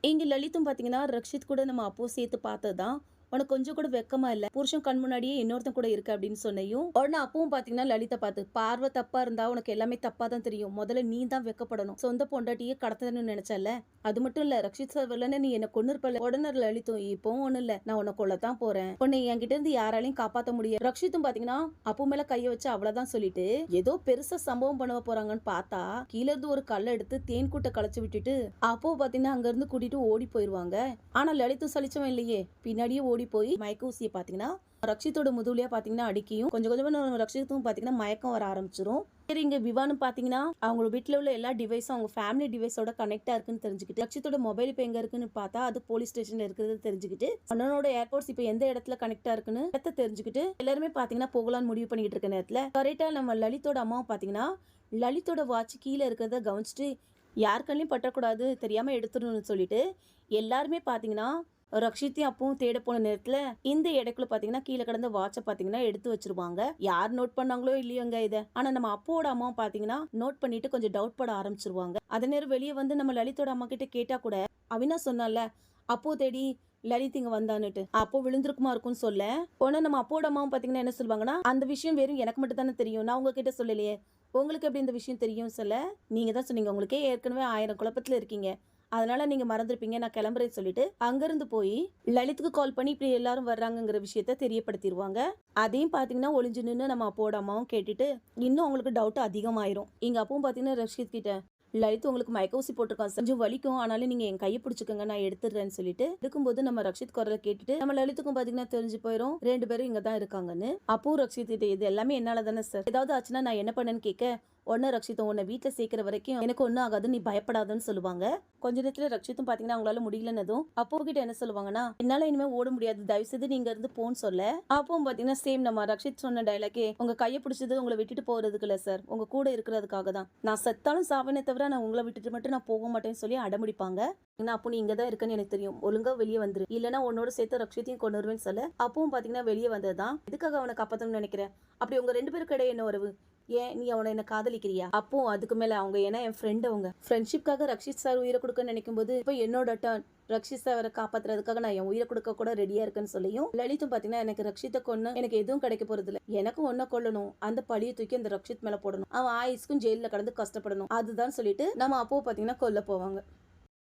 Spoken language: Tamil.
இங்க லலித்தும் பாத்தீங்கன்னா ரக்ஷித் கூட நம்ம அப்போ சேர்த்து பார்த்ததுதான். உனக்கு கொஞ்சம் கூட வெக்கமா இல்ல, புருஷன் கண் முன்னாடியே இன்னொருத்தன் கூட இருக்கு அப்படின்னு சொன்னையும் உடனே அப்பவும் பாத்தீங்கன்னா லலிதா பார்த்து, பார்வை தப்பா இருந்தா உனக்கு எல்லாமே தப்பா தான் தெரியும், முதல்ல நீ தான் வெக்கப்படணும், சொந்த பொண்டாட்டியே கடத்தணும்னு நினைச்சல, அது மட்டும் இல்ல ரக்ஷித் சார் வரலன்னு நீ என்ன கொன்னு இருப்பல. உடனே லலித்தும், இப்பவும் ஒண்ணு இல்ல, நான் உன்னை கொல்லத்தான் போறேன், உன்னை என்கிட்ட இருந்து யாராலையும் காப்பாத்த முடியாது. ரக்ஷித்தும் பாத்தீங்கன்னா அப்பு மேல கைய வச்சு அவ்வளவுதான் சொல்லிட்டு ஏதோ பெருசா சம்பவம் பண்ண போறாங்கன்னு பார்த்தா கீழ இருந்து ஒரு கல்லை எடுத்து தேன் கூட்ட களைச்சு விட்டுட்டு அப்போ பாத்தீங்கன்னா அங்க இருந்து கூட்டிட்டு ஓடி போயிருவாங்க. ஆனா லலித்தும் சலிச்சவன் இல்லையே, பின்னாடியே ஓடி போய் மயக்க ஊசியை பாத்தீங்கன்னா ரக்ஷித்தோட முதுகுலயா பாத்தீங்கன்னா அடிக்கையும் கொஞ்சம் கொஞ்சமா ரக்ஷித்தும் பாத்தீங்கன்னா மயக்கம் வர ஆரம்பிச்சிரும். சரி, இங்க விவானும் பாத்தீங்கன்னா அவங்க வீட்டுல உள்ள எல்லா டிவைஸும் அவங்க ஃபேமிலி டிவைஸோட கனெக்டா இருக்குன்னு தெரிஞ்சுக்கிட்டு ரக்ஷித்தோட மொபைல் இப்ப எங்க இருக்குன்னு பார்த்தா அது போலீஸ் ஸ்டேஷன்ல இருக்கிறது தெரிஞ்சுக்கிட்டு அண்ணனோட ஏர்போர்ட்ஸ் இப்ப எந்த இடத்துல கனெக்டா இருக்குன்னு தெரிஞ்சுக்கிட்டு எல்லாருமே பாத்தீங்கன்னா போகலான்னு முடிவு பண்ணிட்டு இருக்க நேரத்துல கரெக்டா நம்ம லலித்தோட அம்மாவும் பாத்தீங்கன்னா லலித்தோட வாட்ச் கீழே இருக்கிறத கவனிச்சுட்டு யார் கண்ணையும் பற்றக்கூடாது, தெரியாம எடுத்துடணும்னு சொல்லிட்டு எல்லாருமே பாத்தீங்கன்னா ரக்ஷித்தையும் அப்பவும் தேட போன நேரத்துல இந்த இடக்குள்ள பாத்தீங்கன்னா கீழே கிடந்த வாட்சை பாத்தீங்கன்னா எடுத்து வச்சிருவாங்க. யார் நோட் பண்ணாங்களோ இல்லையோங்க இத, ஆனா நம்ம அப்போட அம்மாவும் பாத்தீங்கன்னா நோட் பண்ணிட்டு கொஞ்சம் டவுட் பட ஆரம்பிச்சிருவாங்க. அதே நேரம் வெளியே வந்து நம்ம லலித்தோட அம்மா கிட்ட கேட்டா கூட அவினா சொன்னால அப்போ தேடி லலித் இங்க வந்தான்னுட்டு, அப்போ விழுந்திருக்குமா இருக்கும்னு சொல்ல உடனே நம்ம அப்போட அம்மாவும் பாத்தீங்கன்னா என்ன சொல்லுவாங்கன்னா, அந்த விஷயம் வெறும் எனக்கு மட்டும் தானே தெரியும், நான் உங்ககிட்ட சொல்லலையே, உங்களுக்கு எப்படி இந்த விஷயம் தெரியும் சொல்ல, நீங்க தான் சொன்னீங்க உங்களுக்கே ஏற்கனவே 1000 குழப்பத்துல இருக்கீங்க, அதனால நீங்க மறந்துருப்பீங்க, நான் கிளம்புறேன்னு சொல்லிட்டு அங்கிருந்து போய் லலித்துக்கு கால் பண்ணி இப்படி எல்லாரும் வர்றாங்கிற விஷயத்த தெரியப்படுத்திடுவாங்க. அதையும் பாத்தீங்கன்னா ஒளிஞ்சு நின்று நம்ம அப்போட அம்மாவும் கேட்டுட்டு இன்னும் அவங்களுக்கு டவுட் அதிகமாயிரும். இங்க அப்பவும் பாத்தீங்கன்னா ரக்ஷித் கிட்ட, லலித் உங்களுக்கு மயக்க ஊசி போட்டிருக்கான், கொஞ்சம் வலிக்கும், ஆனாலும் நீங்க என் கையை பிடிச்சுக்கோங்க நான் எடுத்துடுறேன்னு சொல்லிட்டு இருக்கும்போது நம்ம ரக்ஷித் குரலை கேட்டுட்டு நம்ம லலித்துக்கும் பாத்தீங்கன்னா தெரிஞ்சு போயிரும் 2 பேரும் இங்க தான் இருக்காங்கன்னு. அப்போ ரக்ஷித் கிட்ட இது எல்லாமே என்னால தானே சார், ஏதாவது ஆச்சுன்னா நான் என்ன பண்ணேன்னு கேட்க உடனே ரக்ஷித்தும் உன்னை வீட்டில் சேர்க்கிற வரைக்கும் எனக்கு ஒன்றும் ஆகாது, நீ பயப்படாதுன்னு சொல்லுவாங்க. கொஞ்ச நேரத்துல ரக்ஷித்தும் பாத்தீங்கன்னா அவங்களால முடியலன்னதும் அப்போ கிட்ட என்ன சொல்லுவாங்கன்னா, என்னால இனிமே ஓட முடியாது, தயவு செய்து நீங்க இருந்து போன்னு சொல்ல அப்பவும் பாத்தீங்கன்னா சேம் நம்ம ரக்ஷித் சொன்ன டைலாக்கே, உங்க கையை பிடிச்சது உங்களை விட்டுட்டு போறதுக்கு இல்ல சார், உங்க கூட இருக்கிறதுக்காக தான், நான் செத்தாலும் சாவனே தவிர நான் உங்களை விட்டுட்டு மட்டும் நான் போக மாட்டேன்னு சொல்லி அடம்பிடிப்பாங்க. ஏன்னா அப்போ நீ இங்க தான் இருக்கன்னு எனக்கு தெரியும், ஒழுங்கா வெளியே வந்துரு, இல்லன்னா உன்னோட சேர்த்து ரக்ஷித்தையும் கொண்டு வருவேன்னு சொல்ல அப்பவும் பாத்தீங்கன்னா வெளியே வந்ததுதான் எதுக்காக அவனை காப்பாத்தணும்னு நினைக்கிறேன், அப்படி உங்க 2 பேருக்கு இடையே என்ன உறவு, ஏன் நீ அவனை என்ன காதலிக்கிறியா, அப்போ அதுக்கு மேல அவங்க ஏன்னா என் ஃப்ரெண்ட், அவங்க ஃப்ரெண்ட்ஷிப்காக ரக்ஷித் சார் உயிரை கொடுக்க நினைக்கும் போது இப்போ என்னோட டர்ன், ரக்ஷித் சாரை காப்பாத்துறதுக்காக நான் என் உயிரை கொடுக்க கூட ரெடியா இருக்குன்னு சொல்லியும் லலித்தும் பாத்தீங்கன்னா எனக்கு ரக்ஷித்தை கொன்னு எனக்கு எதுவும் கிடைக்க போறது இல்ல, எனக்கும் ஒன்ன கொல்லணும், அந்த பழியை தூக்கி அந்த ரக்ஷித் மேல போடணும், அவன் ஆயுஸ்க்கும் ஜெயில கடந்து கஷ்டப்படணும், அதுதான் சொல்லிட்டு நம்ம அப்போ பாத்தீங்கன்னா கொல்ல போவாங்க.